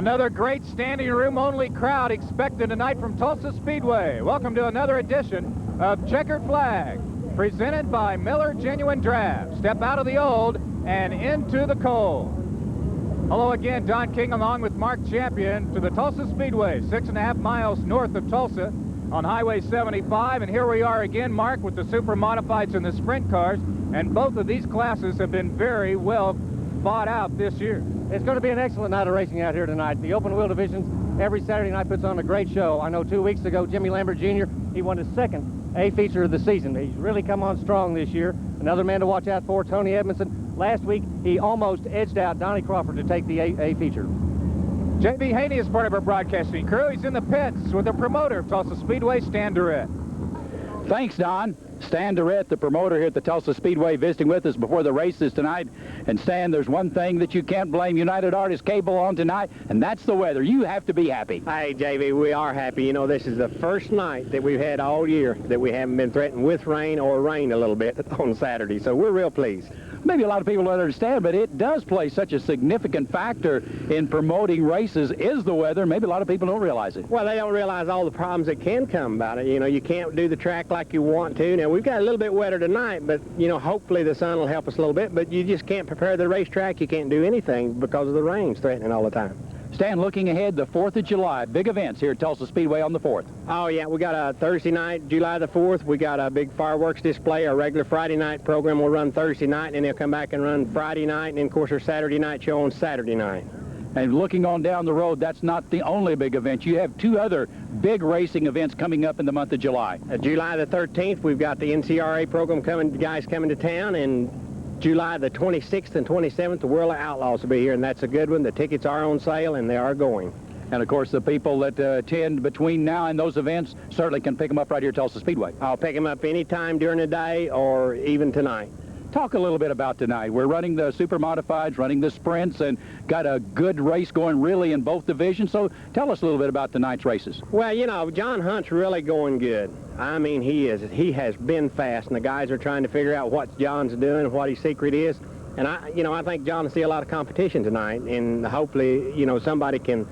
Another great standing room only crowd expected tonight from Tulsa Speedway. Welcome to another edition of Checkered Flag, presented by Miller Genuine Draft. Step out of the old and into the cold. Hello again, Don King along with Mark Champion to the Tulsa Speedway, 6.5 miles north of Tulsa on Highway 75. And here we are again, Mark, with the super modifieds and the sprint cars. And both of these classes have been very well fought out this year. It's going to be an excellent night of racing out here tonight. The open wheel divisions every Saturday night puts on a great show. I know 2 weeks ago, Jimmy Lambert Jr., he won his second A feature of the season. He's really come on strong this year. Another man to watch out for, Tony Edmondson. Last week, he almost edged out Donnie Crawford to take the A feature. J.B. Haney is part of our broadcasting crew. He's in the pits with the promoter of Tulsa Speedway, Stan Durrett. Thanks, Don. Stan Durrett, the promoter here at the Tulsa Speedway, visiting with us before the races tonight. And Stan, there's one thing that you can't blame United Artists Cable on tonight, and that's the weather. You have to be happy. Hey, JB, we are happy. You know, this is the first night that we've had all year that we haven't been threatened with rain or rain a little bit on Saturday, so we're real pleased. Maybe a lot of people don't understand, but it does play such a significant factor in promoting races is the weather. Maybe a lot of people don't realize it. Well, they don't realize all the problems that can come about it. You know, you can't do the track like you want to. Now, we've got a little bit wetter tonight, but, you know, hopefully the sun will help us a little bit, but you just can't prepare the racetrack. You can't do anything because of the rains threatening all the time. Stan, looking ahead, the 4th of July, big events here at Tulsa Speedway on the 4th. Oh, yeah, we got a Thursday night, July the 4th. We got a big fireworks display. Our regular Friday night program will run Thursday night, and they'll come back and run Friday night, and then, of course, our Saturday night show on Saturday night. And looking on down the road, that's not the only big event. You have 2 other big racing events coming up in the month of July. July the 13th, we've got the NCRA program coming, guys coming to town, and July the 26th and 27th, the World of Outlaws will be here, and that's a good one. The tickets are on sale, and they are going. And, of course, the people that attend between now and those events certainly can pick them up right here at Tulsa Speedway. I'll pick them up any time during the day or even tonight. Talk a little bit about tonight. We're running the super modifieds, running the sprints, and got a good race going really in both divisions. So tell us a little bit about tonight's races. Well, you know, John Hunt's really going good. I mean, he has been fast, and the guys are trying to figure out what John's doing and what his secret is. And I think John will see a lot of competition tonight, and hopefully, you know, somebody can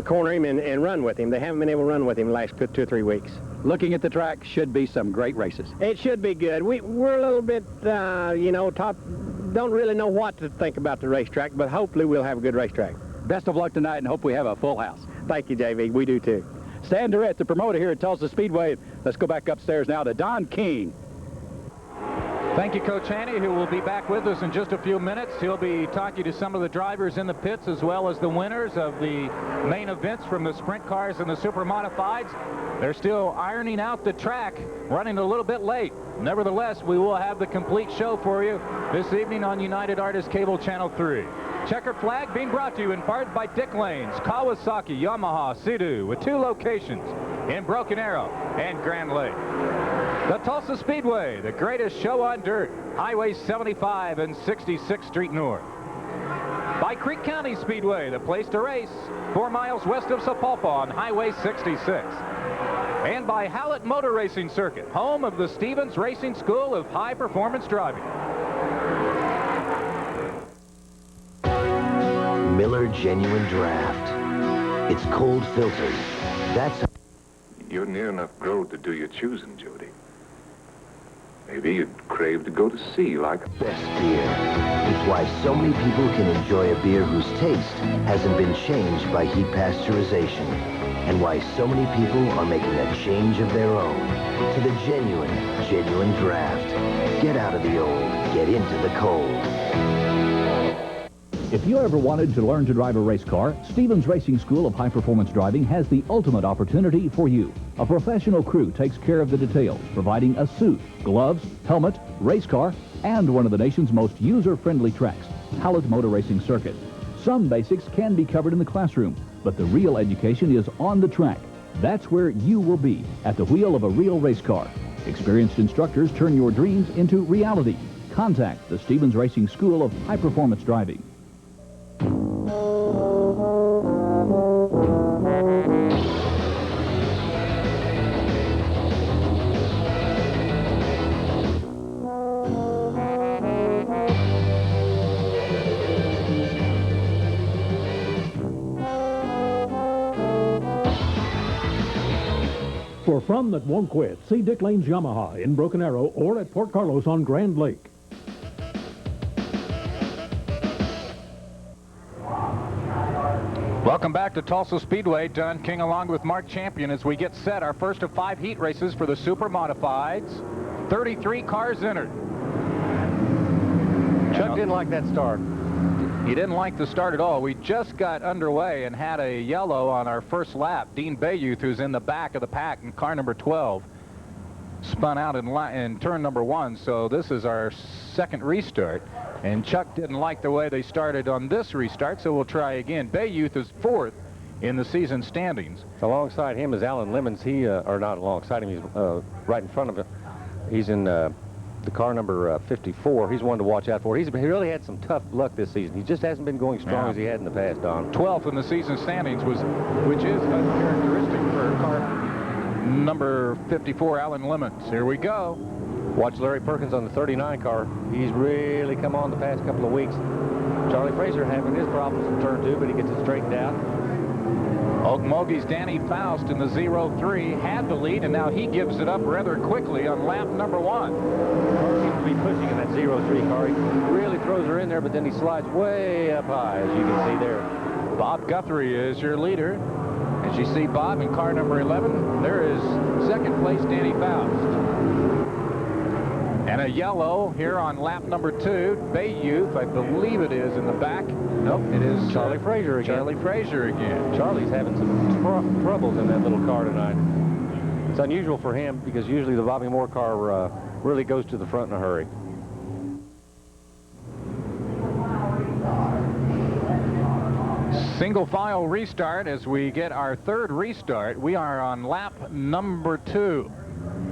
corner him and run with him. They haven't been able to run with him the last 2 or 3 weeks. Looking at the track, should be some great races. It should be good. We're a little bit, you know, don't really know what to think about the racetrack, but hopefully we'll have a good racetrack. Best of luck tonight, and hope we have a full house. Thank you, JV. We do, too. Stan Durrett, the promoter here at Tulsa Speedway. Let's go back upstairs now to Don King. Thank you, Coach Haney, who will be back with us in just a few minutes. He'll be talking to some of the drivers in the pits as well as the winners of the main events from the sprint cars and the super modifieds. They're still ironing out the track, running a little bit late. Nevertheless, we will have the complete show for you this evening on United Artists Cable Channel 3. Checkered Flag being brought to you in part by Dick Lanes, Kawasaki, Yamaha, Sea-Doo, with 2 locations in Broken Arrow and Grand Lake. The Tulsa Speedway, the greatest show on dirt, Highway 75 and 66th Street North. By Creek County Speedway, the place to race, 4 miles west of Sapulpa on Highway 66. And by Hallett Motor Racing Circuit, home of the Stevens Racing School of High Performance Driving. Miller Genuine Draft. It's cold filtered. That's... You're near enough growth to do your choosing, Jody. Maybe you'd crave to go to sea like... Best beer. It's why so many people can enjoy a beer whose taste hasn't been changed by heat pasteurization. And why so many people are making a change of their own to the genuine draft. Get out of the old, get into the cold. If you ever wanted to learn to drive a race car, Stevens Racing School of High Performance Driving has the ultimate opportunity for you. A professional crew takes care of the details, providing a suit, gloves, helmet, race car, and one of the nation's most user-friendly tracks, Hallett Motor Racing Circuit. Some basics can be covered in the classroom, but the real education is on the track. That's where you will be, at the wheel of a real race car. Experienced instructors turn your dreams into reality. Contact the Stevens Racing School of High Performance Driving. fun that won't quit. See Dick Lane's Yamaha in Broken Arrow or at Port Carlos on Grand Lake. Welcome back to Tulsa Speedway. Don King along with Mark Champion as we get set. Our first of 5 heat races for the Super Modifieds. 33 cars entered. Chuck didn't like that start. He didn't like the start at all. We just got underway and had a yellow on our first lap. Dean Bayouth, who's in the back of the pack in car number 12, spun out in turn number 1. So this is our second restart. And Chuck didn't like the way they started on this restart, so we'll try again. Bayouth is 4th in the season standings. Alongside him is Alan Lemons. Or not alongside him, he's right in front of him. He's in the car number 54. He's one to watch out for. He really had some tough luck this season. He just hasn't been going strong as he had in the past, Don. 12th in the season standings, which is uncharacteristic for car number 54, Alan Lemons. Here we go. Watch Larry Perkins on the 39 car. He's really come on the past couple of weeks. Charlie Fraser having his problems in turn 2, but he gets it straightened out. Okmulgee's Danny Faust in the 03 had the lead, and now he gives it up rather quickly on lap number 1. Seems to be pushing in that 03 car. He really throws her in there, but then he slides way up high, as you can see there. Bob Guthrie is your leader. As you see Bob in car number 11, there is second place Danny Faust. And a yellow here on lap number 2. Bayouth, I believe it is in the back. Nope, it is Charlie Fraser again. Charlie Fraser again. Charlie's having some troubles in that little car tonight. It's unusual for him because usually the Bobby Moore car really goes to the front in a hurry. Single file restart as we get our third restart. We are on lap number 2.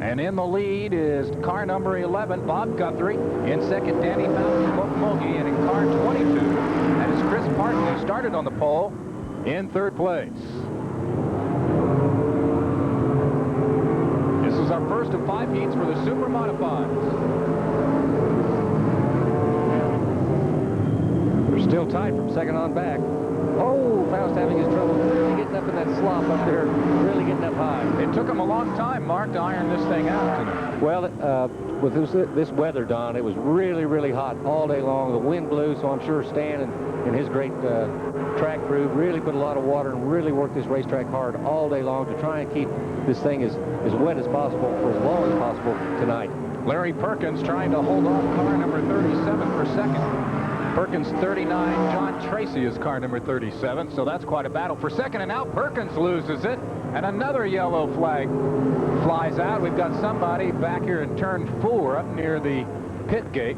And in the lead is car number 11, Bob Guthrie. In second, Danny Faust from Okmulgee. And in car 22, that is Chris Parton, who started on the pole, in third place. This is our first of 5 heats for the Super Modifieds. We're still tied from second on back. Oh, Faust having his trouble really getting up in that slop up there, really getting up high. It took him a long time, Mark, to iron this thing out tonight. Well, with this weather, Don, it was really, really hot all day long. The wind blew, so I'm sure Stan and his great track crew really put a lot of water and really worked this racetrack hard all day long to try and keep this thing as wet as possible for as long as possible tonight. Larry Perkins trying to hold off car number 37 for second. Perkins 39, John Tracy is car number 37, so that's quite a battle for second, and now Perkins loses it, and another yellow flag flies out. We've got somebody back here in turn 4 up near the pit gate.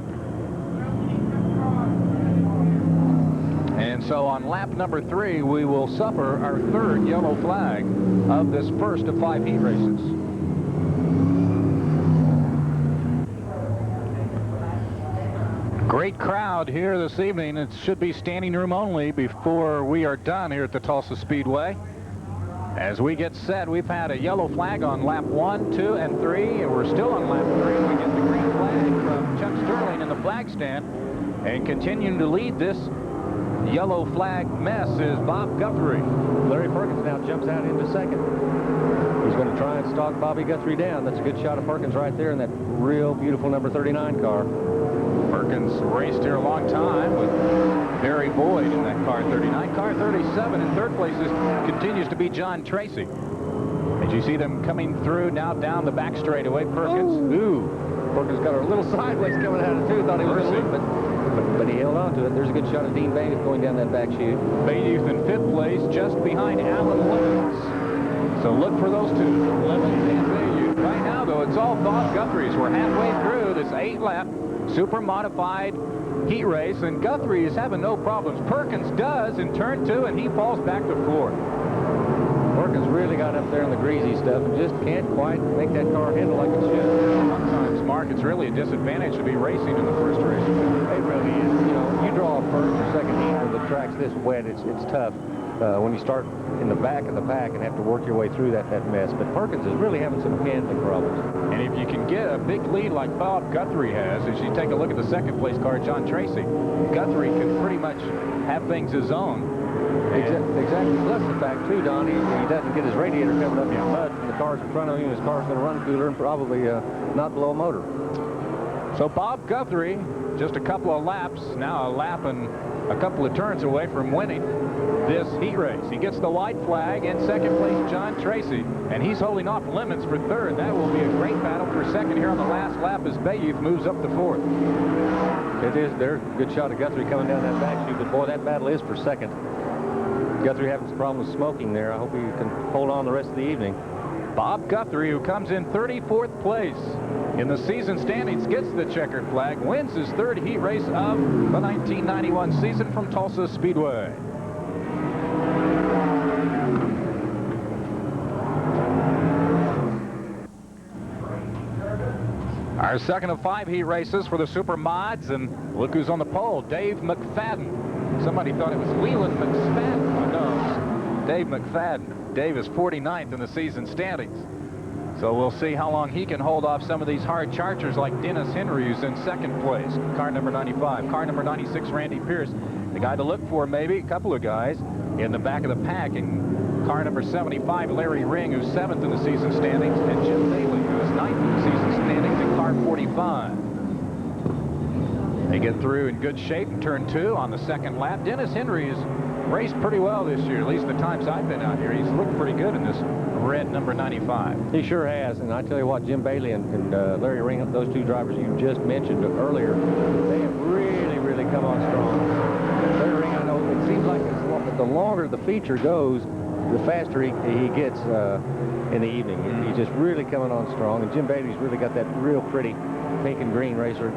And so on lap number 3, we will suffer our third yellow flag of this first of 5 heat races. Great crowd here this evening. It should be standing room only before we are done here at the Tulsa Speedway. As we get set, we've had a yellow flag on lap 1, 2, and 3, and we're still on lap 3. We get the green flag from Chuck Sterling in the flag stand, and continuing to lead this yellow flag mess is Bob Guthrie. Larry Perkins now jumps out into second. He's going to try and stalk Bobby Guthrie down. That's a good shot of Perkins right there in that real beautiful number 39 car. Perkins raced here a long time with Barry Boyd in that car 39. Car 37 in third place continues to be John Tracy. As you see them coming through now down the back straightaway, Perkins. Ooh. Perkins got a little sideways coming out of it too. Thought he was going to lose, but he held on to it. There's a good shot of Dean Bayouth going down that back chute. Bayouth in 5th place, just behind Alan Lemons. So look for those two, Lemons and Bayouth. Right now, though, it's all Bob Guthrie's. We're halfway through this 8-lap super modified heat race, and Guthrie is having no problems. Perkins does in turn 2, and he falls back to 4th. Perkins really got up there in the greasy stuff and just can't quite make that car handle like it should. Sometimes, Mark, it's really a disadvantage to be racing in the first race. It really is. You know, you draw a first or second heat when the track's this wet, it's tough. When you start in the back of the pack and have to work your way through that mess. But Perkins is really having some handling problems. And if you can get a big lead like Bob Guthrie has, as you take a look at the second place car, John Tracy, Guthrie can pretty much have things his own. Exactly. Plus the fact, too, Don, he doesn't get his radiator covered up in mud from the cars in front of him. His car's going to run cooler and probably not blow a motor. So Bob Guthrie, just a couple of laps, now a lap and a couple of turns away from winning this heat race. He gets the white flag. In second place, John Tracy, and he's holding off Lemons for third. That will be a great battle for second here on the last lap as Bayouth moves up to fourth. It is. There's a good shot of Guthrie coming down that back chute, but boy, that battle is for second. Guthrie having some problem with smoking there. I hope he can hold on the rest of the evening. Bob Guthrie, who comes in 34th place in the season standings, gets the checkered flag, wins his third heat race of the 1991 season from Tulsa Speedway. Our second of 5 heat races for the Super Mods, and look who's on the pole, Dave McFadden. Somebody thought it was Leland McFadden. Oh, no, Dave McFadden. Dave is 49th in the season standings. So we'll see how long he can hold off some of these hard chargers like Dennis Henry, who's in second place, car number 95. Car number 96, Randy Pierce, the guy to look for, maybe a couple of guys in the back of the pack. And car number 75, Larry Ring, who's 7th in the season standings, and Jim Bailey, who is 9th in the season standings in car 45. They get through in good shape in turn 2 on the second lap. Dennis Henry has raced pretty well this year, at least the times I've been out here. He's looked pretty good in this red number 95. He sure has, and I tell you what, Jim Bailey and Larry Ring, those two drivers you just mentioned earlier, they have really come on strong. Larry Ring, I know, it seems like the longer the feature goes, the faster he gets in the evening. He's just really coming on strong, and Jim Bailey's really got that real pretty pink and green racer,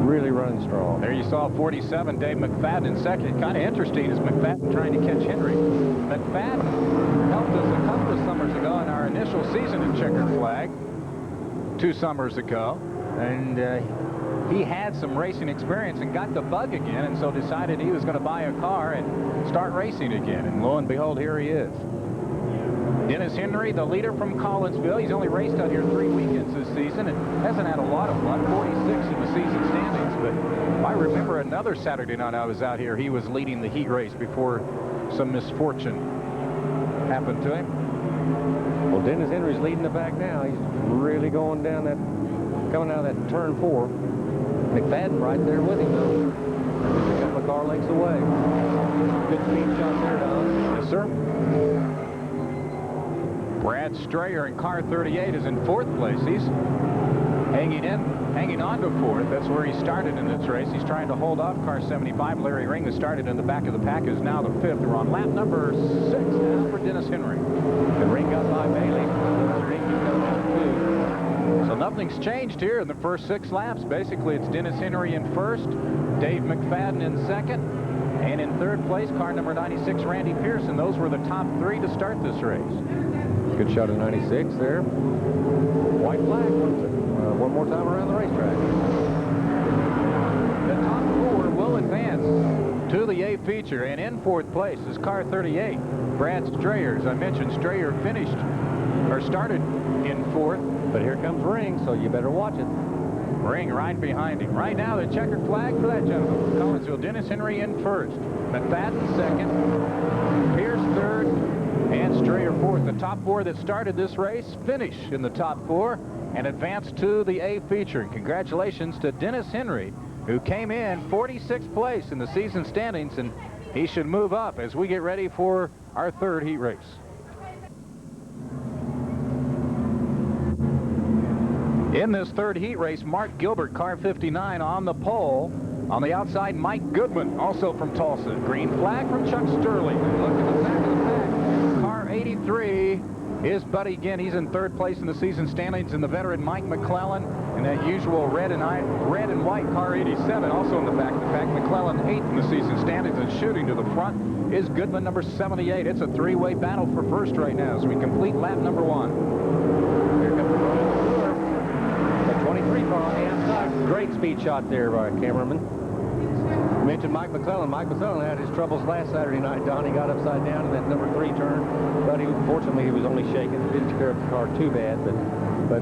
really running strong. There you saw 47, Dave McFadden in second. Kind of interesting is McFadden trying to catch Henry. McFadden helped us a couple of summers ago in our initial season at Checkered Flag, 2 summers ago, and he had some racing experience and got the bug again, and so decided he was going to buy a car and start racing again, and lo and behold, here he is. Dennis Henry, the leader from Collinsville. He's only raced out here 3 weekends this season and hasn't had a lot of luck, 46 in the season standings. But I remember another Saturday night I was out here, he was leading the heat race before some misfortune happened to him. Well, Dennis Henry's leading the back now. He's really going down that, coming out of that turn 4. McFadden right there with him, though. Just a couple of car lengths away. Good speed shot there, Don. Yes, sir. Brad Strayer in car 38 is in 4th place. He's hanging on to 4th. That's where he started in this race. He's trying to hold off car 75. Larry Ring, who started in the back of the pack, is now the 5th. We're on lap number 6 now for Dennis Henry. And Ring got by Bailey. Ring can go down 2. So nothing's changed here in the first 6 laps. Basically, it's Dennis Henry in 1st, Dave McFadden in 2nd, and in 3rd place, car number 96, Randy Pearson. Those were the top 3 to start this race. Good shot of 96 there. White flag. One more time around the racetrack. The top 4 will advance to the A feature, and in 4th place is car 38, Brad Strayer. As I mentioned, Strayer started in 4th. But here comes Ring, so you better watch it. Ring right behind him. Right now, the checkered flag for that gentleman. Collinsville, Dennis Henry in 1st, McFadden 2nd, Pierce 3rd, and Strayer 4th. The top 4 that started this race finish in the top 4 and advance to the A feature. And congratulations to Dennis Henry, who came in 46th place in the season standings, and he should move up as we get ready for our 3rd heat race. In this 3rd heat race, Mark Gilbert, car 59, on the pole. On the outside, Mike Goodman, also from Tulsa. Green flag from Chuck Sterling. Look at the back of the pack. Car 83 is Buddy Ginn. He's in 3rd place in the season standings, and the veteran Mike McClellan in that usual red and white car 87, also in the back of the pack. McClellan 8th in the season standings, and shooting to the front is Goodman, number 78. It's a 3-way battle for 1st right now as we complete lap number 1. Here comes the 23 car on the outside. Great speed shot there by cameraman. You mentioned Mike McClellan. Mike McClellan had his troubles last Saturday night, Don. He got upside down in that number 3 turn, but fortunately he was only shaken. Didn't tear up the car too bad, but but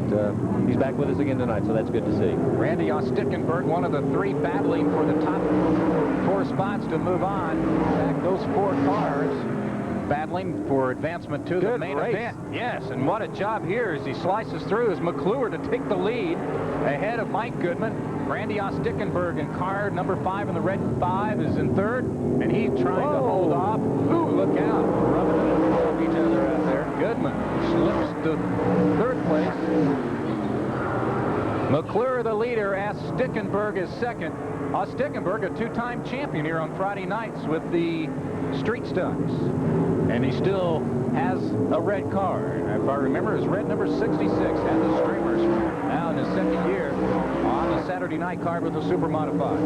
he's back with us again tonight, so that's good to see. Randy Ostickenberg, one of the three battling for the top 4 spots to move on. In fact, those 4 cars battling for advancement to the main event. Yes, and what a job here as he slices through as McClure to take the lead ahead of Mike Goodman. Randy Ostickenberg in car number 5 in the red 5 is in 3rd, and he trying to hold off. Ooh, look out. Rubbing off each other out there. Goodman slips to 3rd place. McClure the leader, Ostickenberg is 2nd. Ostickenberg, a 2-time champion here on Friday nights with the street stunts. And he still has a red car. If I remember, his red number 66 had the streamers. Now in his 2nd year on the Saturday night car with the Super Modifieds.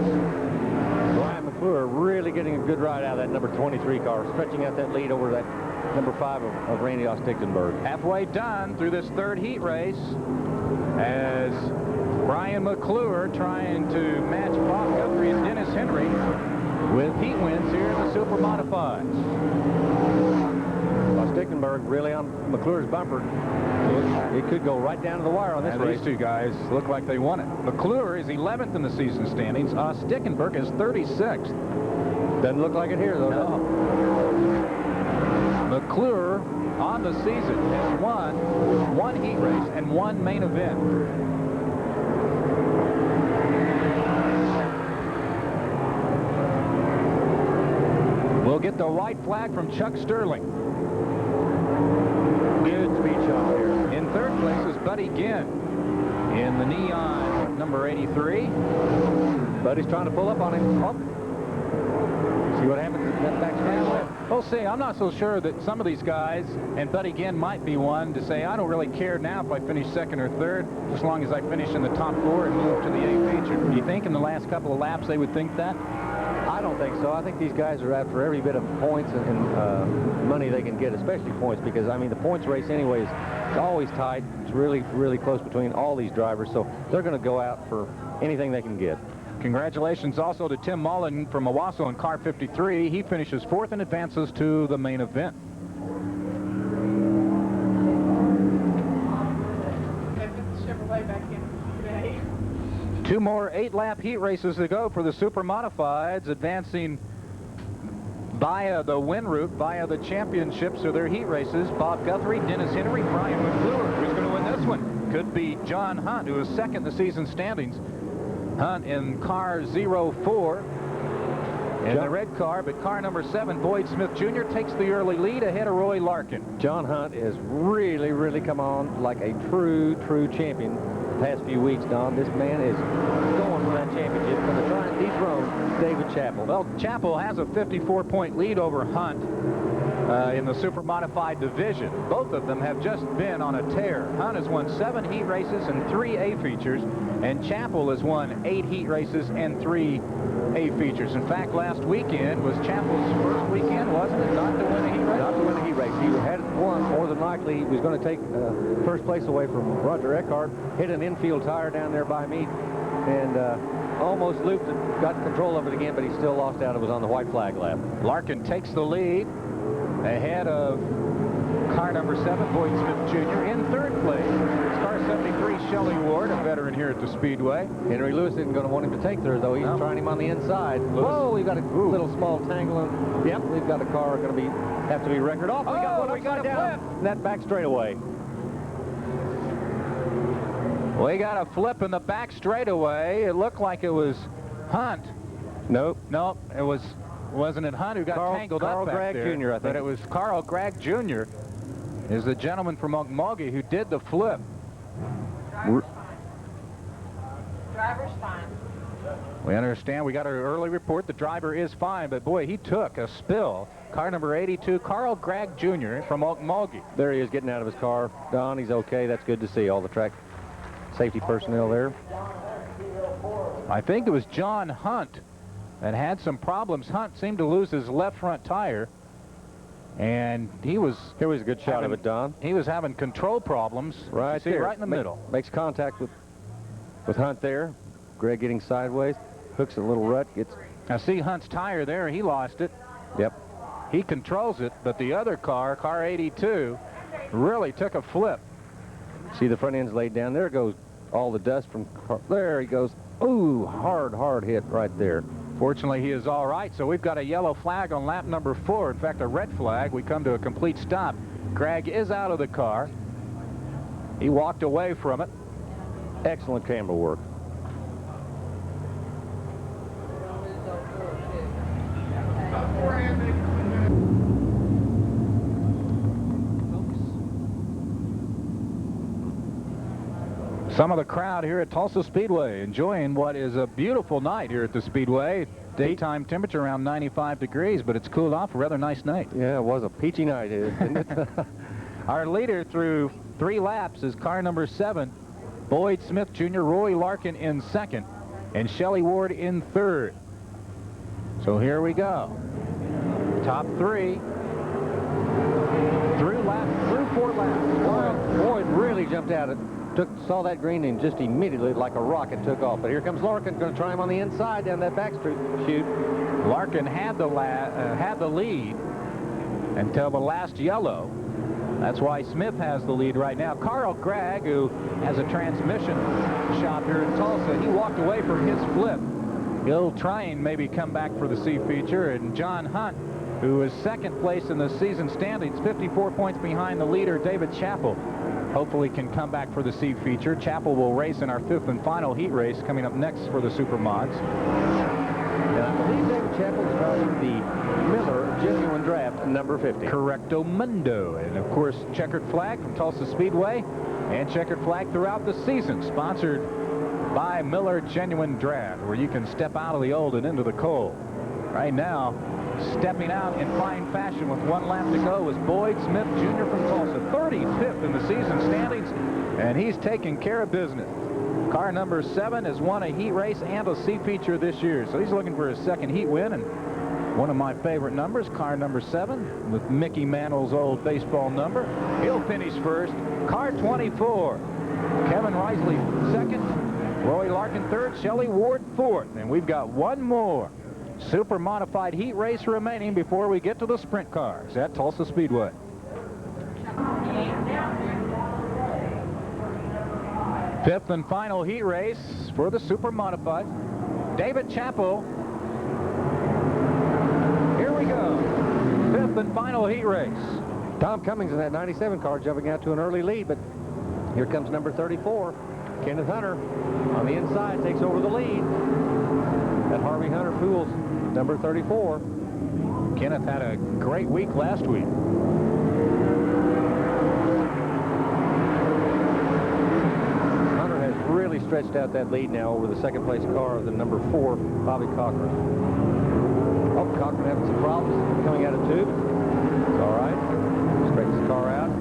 Brian McClure really getting a good ride out of that number 23 car, stretching out that lead over that number 5 of Randy Ostickenberg. Halfway done through this 3rd heat race as Brian McClure trying to match Bob Guthrie and Dennis Henry with heat wins here in the Super Modifieds. Ostickenberg really on McClure's bumper. It could go right down to the wire on this race. These 2 guys look like they won it. McClure is 11th in the season standings. Ostickenberg is 36th. Doesn't look like it here, though. No. McClure on the season has won 1 heat race and 1 main event. We'll get the white flag from Chuck Sterling. Good speed shot here. In 3rd place is Buddy Ginn in the neon number 83. Buddy's trying to pull up on him. Oh. See what happens in that back straight. We'll see. I'm not so sure that some of these guys, and Buddy Ginn might be one, to say, I don't really care now if I finish 2nd or 3rd, as long as I finish in the top 4 and move to the A feature. Do you think in the last couple of laps they would think that? I don't think so. I think these guys are after every bit of points and money they can get, especially points, because, I mean, the points race anyway is always tight. It's really, really close between all these drivers, so they're going to go out for anything they can get. Congratulations also to Tim Mullen from Owasso in car 53. He finishes 4th and advances to the main event. Chevrolet back in today. 2 more 8-lap heat races to go for the Super Modifieds, advancing via the win route, via the championships of their heat races. Bob Guthrie, Dennis Henry, Brian McClure. Who's going to win this one? Could be John Hunt, who is 2nd in the season standings. Hunt in car 04 in the red car, but car number 7, Boyd Smith Jr. takes the early lead ahead of Roy Larkin. John Hunt has really, really come on like a true champion the past few weeks, Don. This man is going for that championship. Going to try and dethrone David Chappell. Well, Chappell has a 54-point lead over Hunt in the Super Modified division. Both of them have just been on a tear. Hunt has won 7 heat races and 3 A features, and Chappell has won 8 heat races and 3 A features. In fact, last weekend was Chappell's first weekend, wasn't it? Not to win a heat race? Not to win a heat race. He had won, more than likely. He was going to take 1st place away from Roger Eckhart, hit an infield tire down there by me, and almost looped it, got control of it again, but he still lost out. It was on the white flag lap. Larkin takes the lead ahead of car number 7, Boyd Smith Jr. In 3rd place is car 73, Shelley Ward, a veteran here at the Speedway. Henry Lewis isn't going to want him to take 3rd, though. He's trying him on the inside. Whoa, we've got a little small tangle. Yep, we've got a car going to have to be recorded off. We got down in that back straightaway. We got a flip in the back straightaway. It looked like it was Hunt. Nope. Nope, wasn't it Hunt who got tangled up back there? Carl Gregg Jr., I think. But it was Carl Gregg Jr. is the gentleman from Okmulgee who did the flip. Driver's fine. We understand. We got an early report. The driver is fine, but boy, he took a spill. Car number 82, Carl Gregg Jr. from Okmulgee. There he is getting out of his car. Don, he's okay. That's good to see. All the track safety personnel there. I think it was John Hunt that had some problems. Hunt seemed to lose his left front tire, and here was a good shot of it, Don. He was having control problems. Right there, right in the middle. Makes contact with Hunt there. Greg getting sideways, hooks a little rut, gets. Now see Hunt's tire there. He lost it. Yep. He controls it, but the other car, car 82, really took a flip. See the front end's laid down. There goes all the dust from there he goes. Ooh, hard hit right there. Fortunately, he is all right, so we've got a yellow flag on lap number 4. In fact, a red flag. We come to a complete stop. Greg is out of the car. He walked away from it. Excellent camera work. Some of the crowd here at Tulsa Speedway enjoying what is a beautiful night here at the Speedway. Daytime temperature around 95 degrees, but it's cooled off. A rather nice night. Yeah, it was a peachy night, isn't it? Our leader through 3 laps is car number 7, Boyd Smith Jr., Roy Larkin in 2nd, and Shelley Ward in 3rd. So here we go. Top 3 through 4 laps. Boyd really jumped out. Saw that green and just immediately, like a rocket, took off. But here comes Larkin, going to try him on the inside down that back chute. Larkin had the lead until the last yellow. That's why Smith has the lead right now. Carl Gregg, who has a transmission shop here in Tulsa, he walked away from his flip. He'll try and maybe come back for the C feature. And John Hunt, who is 2nd place in the season standings, 54 points behind the leader, David Chappell, hopefully can come back for the C feature. Chappell will race in our 5th and final heat race coming up next for the Supermods. And I believe David Chappell is driving the Miller Genuine Draft number 50. Correcto mundo. And of course, Checkered Flag from Tulsa Speedway and Checkered Flag throughout the season, sponsored by Miller Genuine Draft, where you can step out of the old and into the cold. Right now, stepping out in fine fashion with 1 lap to go is Boyd Smith Jr. from Tulsa, 35th in the season standings, and he's taking care of business. Car number 7 has won a heat race and a C feature this year, so he's looking for his 2nd heat win, and one of my favorite numbers, car number 7, with Mickey Mantle's old baseball number. He'll finish first. Car 24, Kevin Risley 2nd, Roy Larkin 3rd, Shelley Ward 4th, and we've got one more super modified heat race remaining before we get to the sprint cars at Tulsa Speedway. Fifth and final heat race for the super modified. David Chappell. Here we go. 5th and final heat race. Tom Cummings in that 97 car jumping out to an early lead, but here comes number 34. Kenneth Hunter on the inside takes over the lead. That Harvey Hunter Pools, number 34. Kenneth had a great week last week. Hunter has really stretched out that lead now over the 2nd place car of the number 4, Bobby Cochran. Oh, Cochran having some problems coming out of tube. It's all right. Straightens the car out.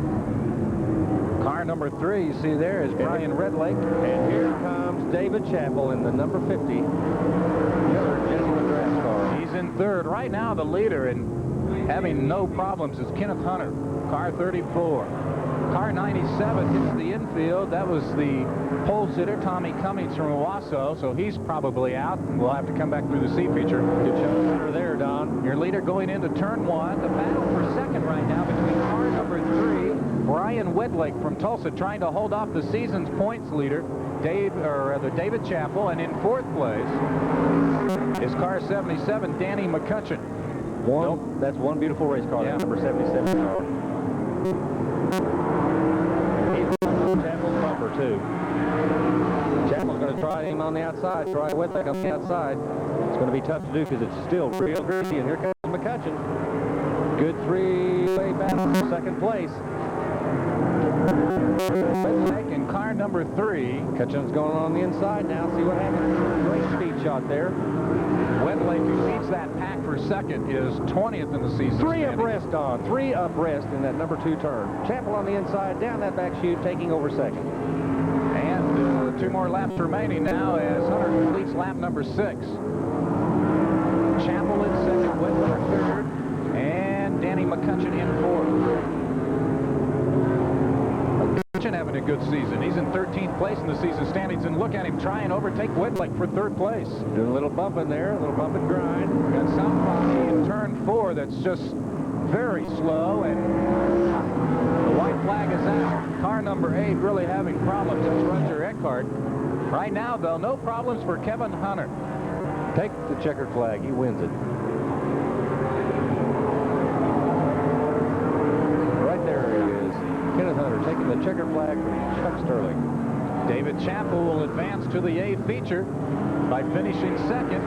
Car number 3, you see there, is Brian Redlake. And here comes David Chappell in the number 50. Miller Genuine Draft car. He's in 3rd. Right now, the leader and having no problems is Kenneth Hunter, car 34. Car 97 hits the infield. That was the pole sitter, Tommy Cummings from Owasso, so he's probably out. We'll have to come back through the C feature. Good shot Hunter there, Don. Your leader going into turn 1. The battle for 2nd right now between car number 3, Brian Wedlake from Tulsa, trying to hold off the season's points leader, David Chappell, and in 4th place is car 77, Danny McCutcheon. That's one beautiful race car, yeah. That number 77 car. Chappell's bumper, too. Chappell's going to try him on the outside, try Wedlake on the outside. It's going to be tough to do because it's still real greasy, and here comes McCutcheon. Good 3-way battle for 2nd place. Wedlake in car number 3. McCutcheon's going on the inside now. See what happens. Great speed shot there. Wedlake, who leads that pack for 2nd, is 20th in the season. 3 abreast, Don. 3 abreast in that number 2 turn. Chappell on the inside, down that back chute, taking over 2nd. And 2 more laps remaining now as Hunter completes lap number 6. Chappell in 2nd, Wedlake 3rd, and Danny McCutcheon in 4th. McCutcheon having a good season. He's in 13th place in the season standings, and look at him try and overtake Wedlake for 3rd place. Doing a little bump in there, a little bump and grind. Got somebody in turn 4 that's just very slow, and the white flag is out. Car number 8 really having problems. It's Roger Eckhart. Right now, though, no problems for Kevin Hunter. Take the checkered flag. He wins it. Right there he is. Kenneth Hunter taking the checkered flag from Chuck Sterling. David Chappell will advance to the A feature by finishing second.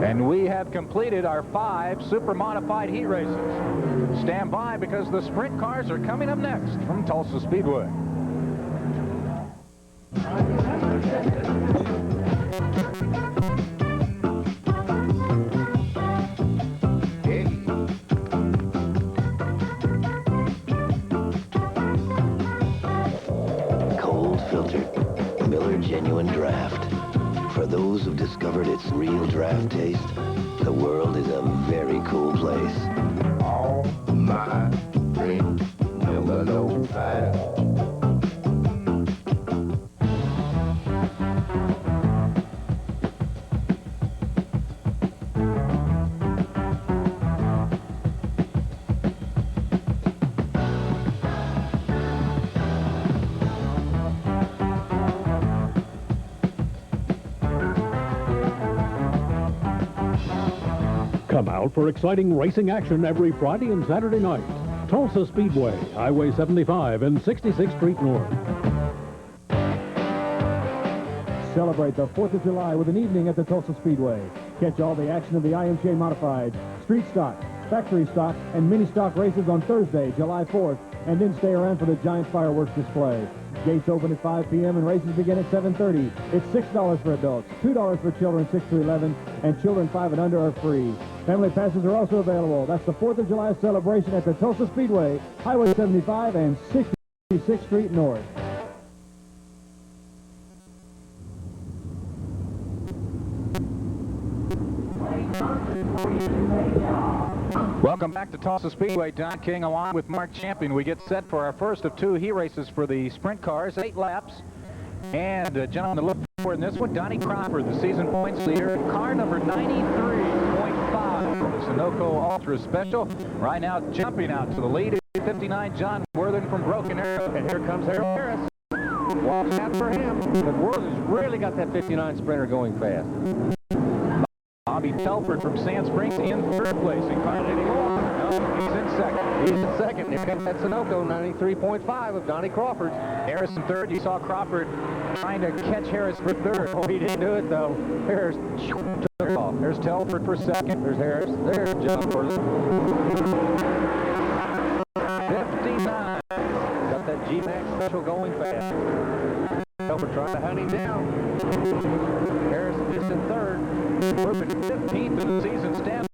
And we have completed our 5 super modified heat races. Stand by because the sprint cars are coming up next from Tulsa Speedway. Cold filtered Miller Genuine Draft. For those who've discovered its real draft taste, the world is a very cool place. All my dreams never know fast. Come out for exciting racing action every Friday and Saturday night. Tulsa Speedway, Highway 75 and 66th Street North. Celebrate the 4th of July with an evening at the Tulsa Speedway. Catch all the action of the IMCA Modified, Street Stock, Factory Stock, and Mini Stock races on Thursday, July 4th, and then stay around for the giant fireworks display. Gates open at 5 p.m. and races begin at 7:30. It's $6 for adults, $2 for children 6 to 11, and children 5 and under are free. Family passes are also available. That's the 4th of July celebration at the Tulsa Speedway, Highway 75 and 66th Street North. Welcome back to Tulsa Speedway. Don King along with Mark Champion. We get set for our first of 2 heat races for the sprint cars, 8 laps. And gentlemen, to look for in this one, Donnie Crawford, the season points leader, car number 93.5 for the Sunoco Ultra Special. Right now, jumping out to the lead, 59, John Worthen from Broken Arrow. And here comes Harold Harris. Watch out for him. But Worthen's really got that 59 sprinter going fast. Bobby Telford from Sand Springs in 3rd place. In car 81. No, he's in 2nd. He's in 2nd. Here comes that Sunoco 93.5 of Donnie Crawford. Harris in 3rd. You saw Crawford trying to catch Harris for 3rd. Oh, he didn't do it, though. Harris took off. There's Telford for 2nd. There's Harris. There's John Worthen. 59. Got that G-Max special going fast. Telford trying to hunt him down. Harris is in 3rd. Moving 15th in the season. Stand